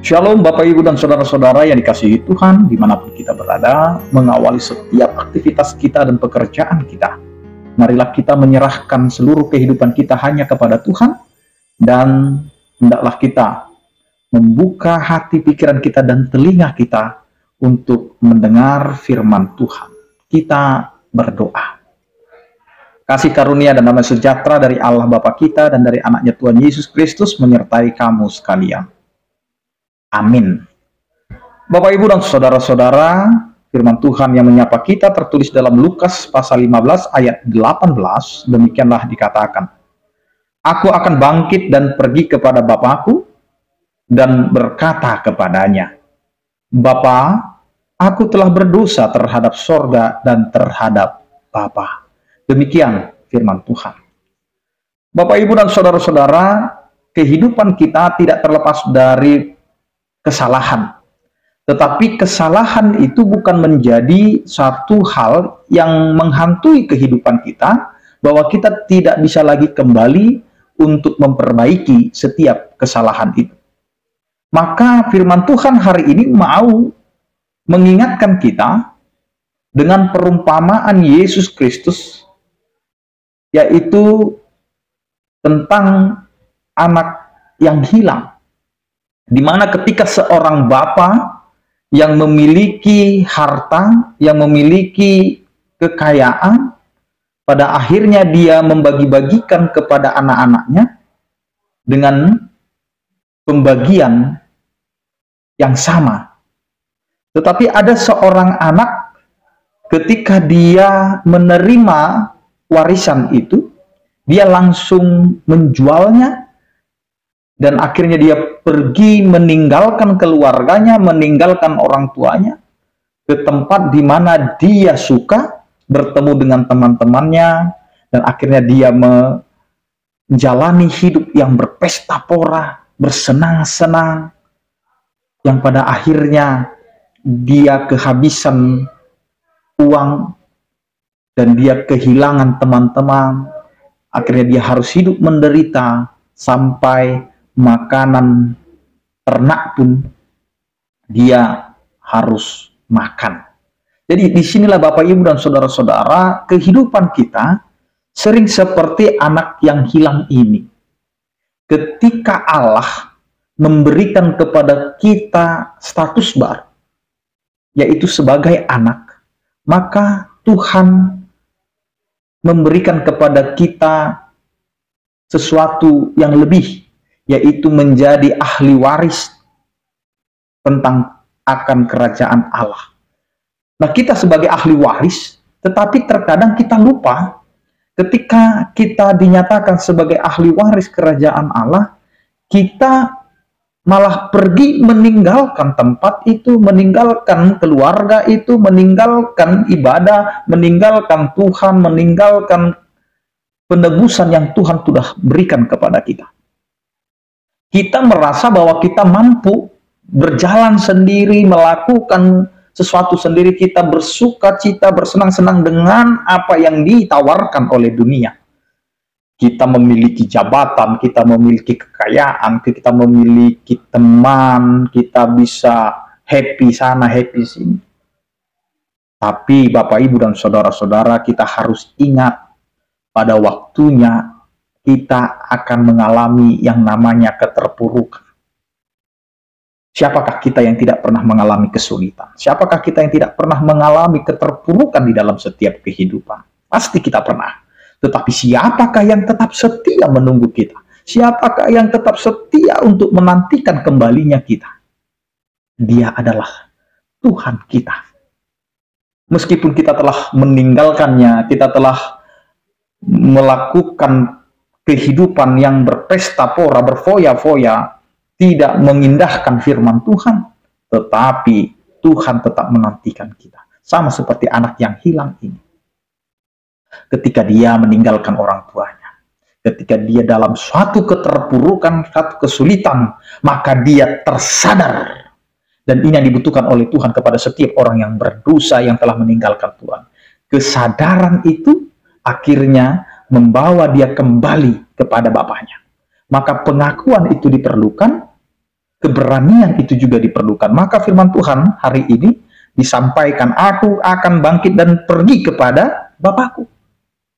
Shalom Bapak Ibu dan Saudara-saudara yang dikasihi Tuhan dimanapun kita berada, mengawali setiap aktivitas kita dan pekerjaan kita. Marilah kita menyerahkan seluruh kehidupan kita hanya kepada Tuhan, dan hendaklah kita membuka hati pikiran kita dan telinga kita untuk mendengar firman Tuhan. Kita berdoa. Kasih karunia dan damai sejahtera dari Allah Bapa kita dan dari anaknya Tuhan Yesus Kristus menyertai kamu sekalian. Amin. Bapak, Ibu, dan Saudara-saudara, firman Tuhan yang menyapa kita tertulis dalam Lukas pasal 15 ayat 18, demikianlah dikatakan, Aku akan bangkit dan pergi kepada Bapakku dan berkata kepadanya, Bapa, aku telah berdosa terhadap sorga dan terhadap Bapa. Demikian firman Tuhan. Bapak, Ibu, dan Saudara-saudara, kehidupan kita tidak terlepas dari kesalahan. Tetapi kesalahan itu bukan menjadi satu hal yang menghantui kehidupan kita, bahwa kita tidak bisa lagi kembali untuk memperbaiki setiap kesalahan itu. Maka firman Tuhan hari ini mau mengingatkan kita dengan perumpamaan Yesus Kristus, yaitu tentang anak yang hilang. Di mana ketika seorang bapa yang memiliki harta, yang memiliki kekayaan, pada akhirnya dia membagi-bagikan kepada anak-anaknya dengan pembagian yang sama. Tetapi ada seorang anak ketika dia menerima warisan itu, dia langsung menjualnya, dan akhirnya dia pergi meninggalkan keluarganya, meninggalkan orang tuanya, ke tempat di mana dia suka, bertemu dengan teman-temannya, dan akhirnya dia menjalani hidup yang berpesta pora, bersenang-senang, yang pada akhirnya dia kehabisan uang, dan dia kehilangan teman-teman. Akhirnya dia harus hidup menderita, sampai makanan ternak pun dia harus makan. Jadi disinilah Bapak, Ibu, dan Saudara-saudara, kehidupan kita sering seperti anak yang hilang ini. Ketika Allah memberikan kepada kita status baru, yaitu sebagai anak, maka Tuhan memberikan kepada kita sesuatu yang lebih, yaitu menjadi ahli waris tentang akan kerajaan Allah. Nah, kita sebagai ahli waris, tetapi terkadang kita lupa ketika kita dinyatakan sebagai ahli waris kerajaan Allah, kita malah pergi meninggalkan tempat itu, meninggalkan keluarga itu, meninggalkan ibadah, meninggalkan Tuhan, meninggalkan penebusan yang Tuhan sudah berikan kepada kita. Kita merasa bahwa kita mampu berjalan sendiri, melakukan sesuatu sendiri, kita bersuka cita, bersenang-senang dengan apa yang ditawarkan oleh dunia. Kita memiliki jabatan, kita memiliki kekayaan, kita memiliki teman, kita bisa happy sana, happy sini. Tapi Bapak, Ibu, dan Saudara-saudara, kita harus ingat pada waktunya kita akan mengalami yang namanya keterpurukan. Siapakah kita yang tidak pernah mengalami kesulitan? Siapakah kita yang tidak pernah mengalami keterpurukan di dalam setiap kehidupan? Pasti kita pernah. Tetapi siapakah yang tetap setia menunggu kita? Siapakah yang tetap setia untuk menantikan kembalinya kita? Dia adalah Tuhan kita. Meskipun kita telah meninggalkannya, kita telah melakukan kehidupan yang berpesta pora, berfoya-foya, tidak mengindahkan firman Tuhan, tetapi Tuhan tetap menantikan kita. Sama seperti anak yang hilang ini. Ketika dia meninggalkan orang tuanya, ketika dia dalam suatu keterpurukan, suatu kesulitan, maka dia tersadar. Dan ini yang dibutuhkan oleh Tuhan kepada setiap orang yang berdosa, yang telah meninggalkan Tuhan. Kesadaran itu akhirnya membawa dia kembali kepada Bapaknya. Maka pengakuan itu diperlukan keberanian itu juga diperlukan. Maka firman Tuhan hari ini disampaikan, aku akan bangkit dan pergi kepada Bapakku.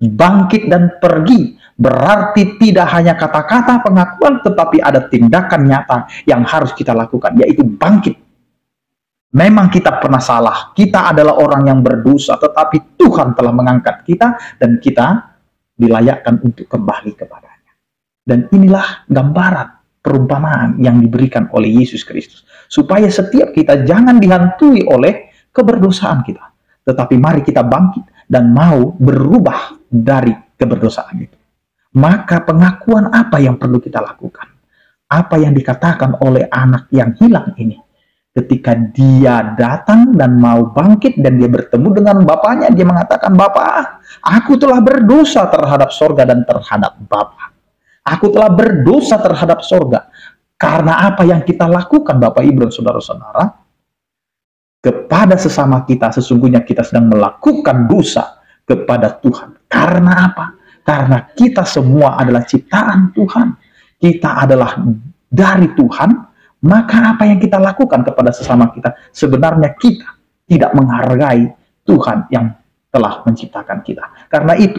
Bangkit dan pergi berarti tidak hanya kata-kata pengakuan, tetapi ada tindakan nyata yang harus kita lakukan, yaitu bangkit. Memang kita pernah salah, kita adalah orang yang berdosa, tetapi Tuhan telah mengangkat kita dan kita dilayakkan untuk kembali kepadanya. Dan inilah gambaran, perumpamaan yang diberikan oleh Yesus Kristus, supaya setiap kita jangan dihantui oleh keberdosaan kita, tetapi mari kita bangkit dan mau berubah dari keberdosaan itu. Maka pengakuan apa yang perlu kita lakukan? Apa yang dikatakan oleh anak yang hilang ini? Ketika dia datang dan mau bangkit dan dia bertemu dengan bapaknya, dia mengatakan, "Bapak, aku telah berdosa terhadap sorga dan terhadap Bapa. Aku telah berdosa terhadap sorga." Karena apa yang kita lakukan, Bapak Ibu dan saudara-saudara, kepada sesama kita, sesungguhnya kita sedang melakukan dosa kepada Tuhan. Karena apa? Karena kita semua adalah ciptaan Tuhan. Kita adalah dari Tuhan. Maka apa yang kita lakukan kepada sesama kita, sebenarnya kita tidak menghargai Tuhan yang telah menciptakan kita. Karena itu,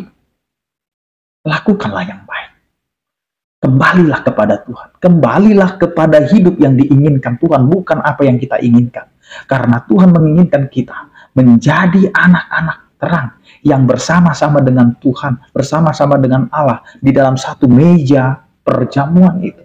lakukanlah yang baik. Kembalilah kepada Tuhan. Kembalilah kepada hidup yang diinginkan Tuhan, bukan apa yang kita inginkan. Karena Tuhan menginginkan kita menjadi anak-anak terang yang bersama-sama dengan Tuhan, bersama-sama dengan Allah di dalam satu meja perjamuan itu,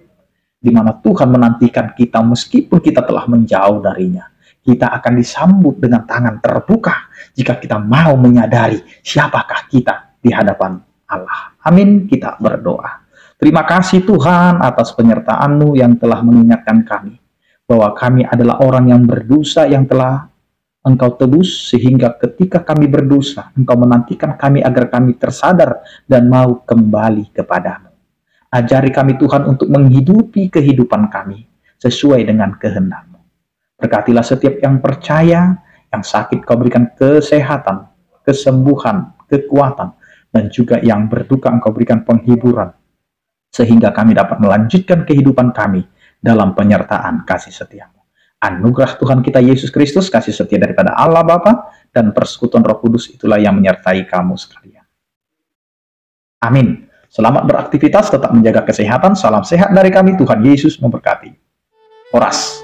di mana Tuhan menantikan kita meskipun kita telah menjauh darinya. Kita akan disambut dengan tangan terbuka jika kita mau menyadari siapakah kita di hadapan Allah. Amin, kita berdoa. Terima kasih Tuhan atas penyertaan-Mu yang telah mengingatkan kami bahwa kami adalah orang yang berdosa yang telah Engkau tebus, sehingga ketika kami berdosa, Engkau menantikan kami agar kami tersadar dan mau kembali kepadamu. Ajari kami Tuhan untuk menghidupi kehidupan kami sesuai dengan kehendak-Mu. Berkatilah setiap yang percaya, yang sakit Kau berikan kesehatan, kesembuhan, kekuatan, dan juga yang berduka Engkau berikan penghiburan, sehingga kami dapat melanjutkan kehidupan kami dalam penyertaan kasih setia-Mu. Anugerah Tuhan kita Yesus Kristus, kasih setia daripada Allah Bapa, dan persekutuan Roh Kudus itulah yang menyertai kamu sekalian. Amin. Selamat beraktivitas, tetap menjaga kesehatan. Salam sehat dari kami. Tuhan Yesus memberkati. Horas.